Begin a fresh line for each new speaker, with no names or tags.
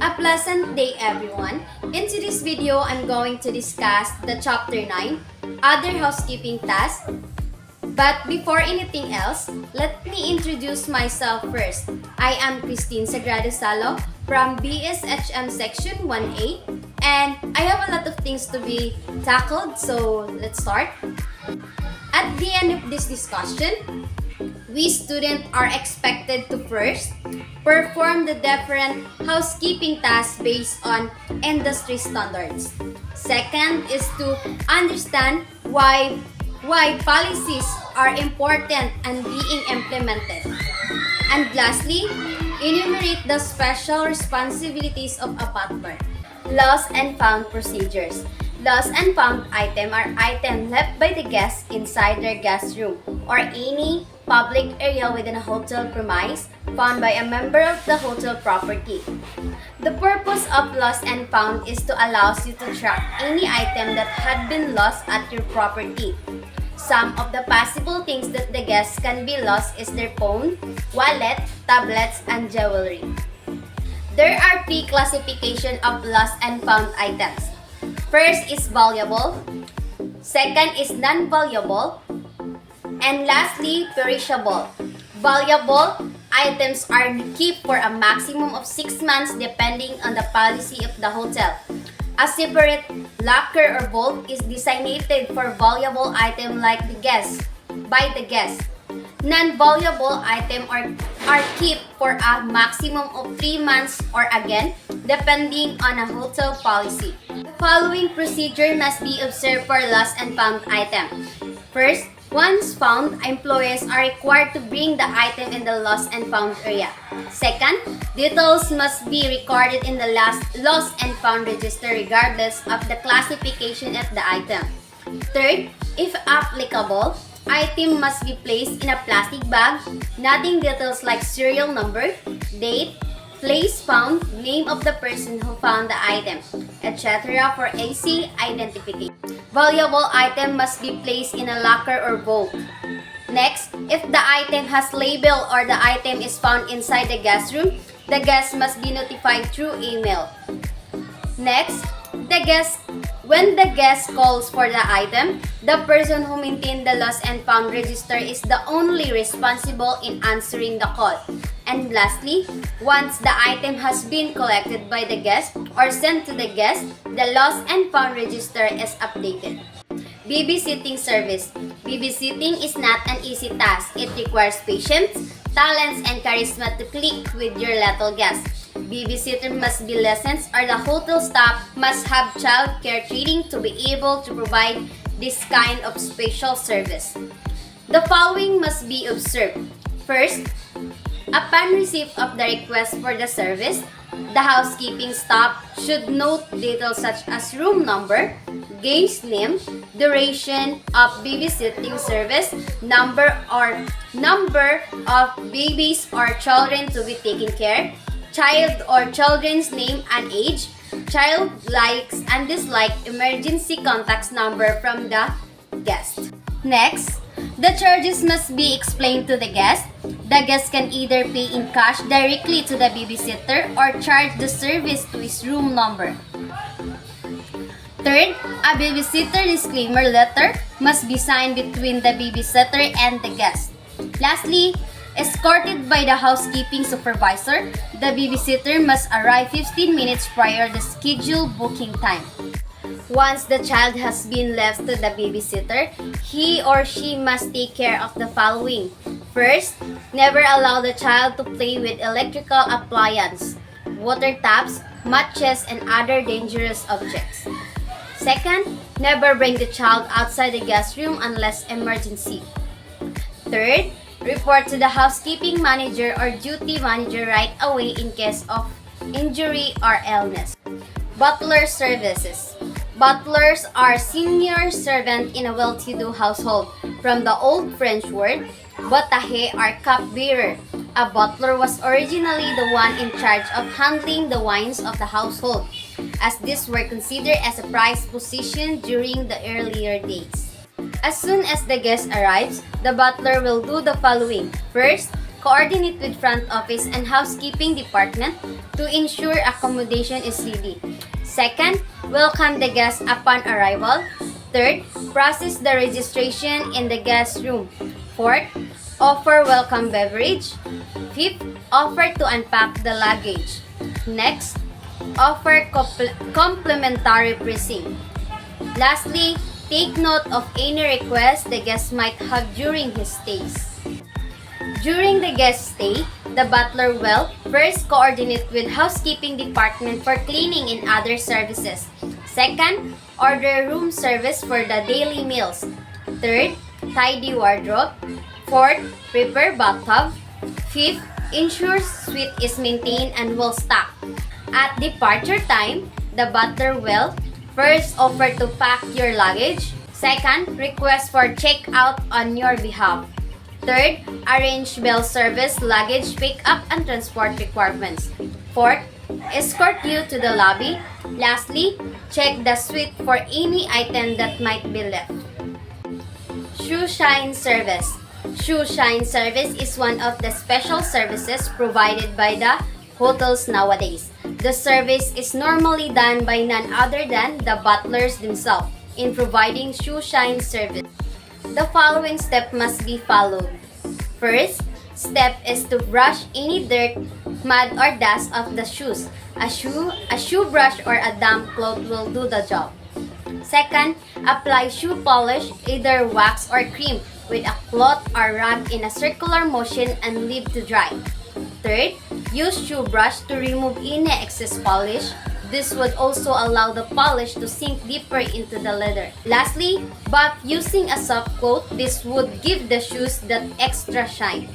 A pleasant day, everyone. In today's video, I'm going to discuss the Chapter 9, Other Housekeeping Tasks. But before anything else, let me introduce myself first. I am Christine Sagrado Salo from BSHM Section 1A, and I have a lot of things to be tackled, so let's start. At the end of this discussion, we students are expected to first perform the different housekeeping tasks based on industry standards. Second is to understand why policies are important and being implemented. And lastly, enumerate the special responsibilities of a butler. Lost and found procedures. Lost and found items are items left by the guests inside their guest room or any public area within a hotel premise found by a member of the hotel property. The purpose of lost and found is to allow you to track any item that had been lost at your property. Some of the possible things that the guests can be lost is their phone, wallet, tablets, and jewelry. There are three classifications of lost and found items. First is valuable, second is non-valuable, and lastly, perishable. Valuable items are kept for a maximum of 6 months depending on the policy of the hotel. A separate locker or vault is designated for valuable items like by the guest. Non-valuable items are kept for a maximum of 3 months or again, depending on a hotel policy. The following procedure must be observed for lost and found items. First, once found, employees are required to bring the item in the lost and found area. Second, details must be recorded in the lost and found register regardless of the classification of the item. Third, if applicable, item must be placed in a plastic bag, noting details like serial number, date, place found, name of the person who found the item, etc. for easy identification. Valuable item must be placed in a locker or vault. Next, if the item has label or the item is found inside the guest room, the guest must be notified through email. Next, when the guest calls for the item, the person who maintains the lost and found register is the only responsible in answering the call. And lastly, once the item has been collected by the guest or sent to the guest, the lost and found register is updated. Babysitting service. Babysitting is not an easy task. It requires patience, talents, and charisma to click with your little guest. Babysitter must be licensed or the hotel staff must have child care training to be able to provide this kind of special service. The following must be observed. First, upon receipt of the request for the service, the housekeeping staff should note details such as room number, guest name, duration of babysitting service, number of babies or children to be taken care, child or children's name and age, child likes and dislike emergency contacts number from the guest. Next, the charges must be explained to the guest. The guest can either pay in cash directly to the babysitter or charge the service to his room number. Third, a babysitter disclaimer letter must be signed between the babysitter and the guest. Lastly, escorted by the housekeeping supervisor, the babysitter must arrive 15 minutes prior to the scheduled booking time. Once the child has been left to the babysitter, he or she must take care of the following. First, never allow the child to play with electrical appliances, water taps, matches, and other dangerous objects. Second, never bring the child outside the guest room unless emergency. Third, report to the housekeeping manager or duty manager right away in case of injury or illness. Butler services. Butlers are senior servants in a well-to-do household. From the old French word, batahe or cupbearer. A butler was originally the one in charge of handling the wines of the household, as these were considered as a prized position during the earlier days. As soon as the guest arrives, the butler will do the following. First, Coordinate with front office and housekeeping department to ensure accommodation is ready. Second, welcome the guests upon arrival. Third, process the registration in the guest room. Fourth, offer welcome beverage. Fifth, offer to unpack the luggage. Next, offer complimentary pricing. Lastly, take note of any requests the guest might have during his stays. During the guest stay, the butler will first coordinate with housekeeping department for cleaning and other services. Second, order room service for the daily meals. Third, tidy wardrobe. Fourth, prepare bathtub. Fifth, ensure suite is maintained and well stocked. At departure time, the butler will first offer to pack your luggage. Second, request for check-out on your behalf. Third, arrange bell service, luggage pickup, and transport requirements. Fourth, escort you to the lobby. Lastly, check the suite for any item that might be left. Shoe shine service. Shoe shine service is one of the special services provided by the hotels nowadays. The service is normally done by none other than the butlers themselves in providing shoe shine service. The following step must be followed. First step is to brush any dirt, mud, or dust off the shoes. A shoe brush or a damp cloth will do the job. Second, apply shoe polish, either wax or cream, with a cloth or rag in a circular motion and leave to dry. Third, use shoe brush to remove any excess polish. This would also allow the polish to sink deeper into the leather. Lastly, buff using a soft coat. This would give the shoes that extra shine.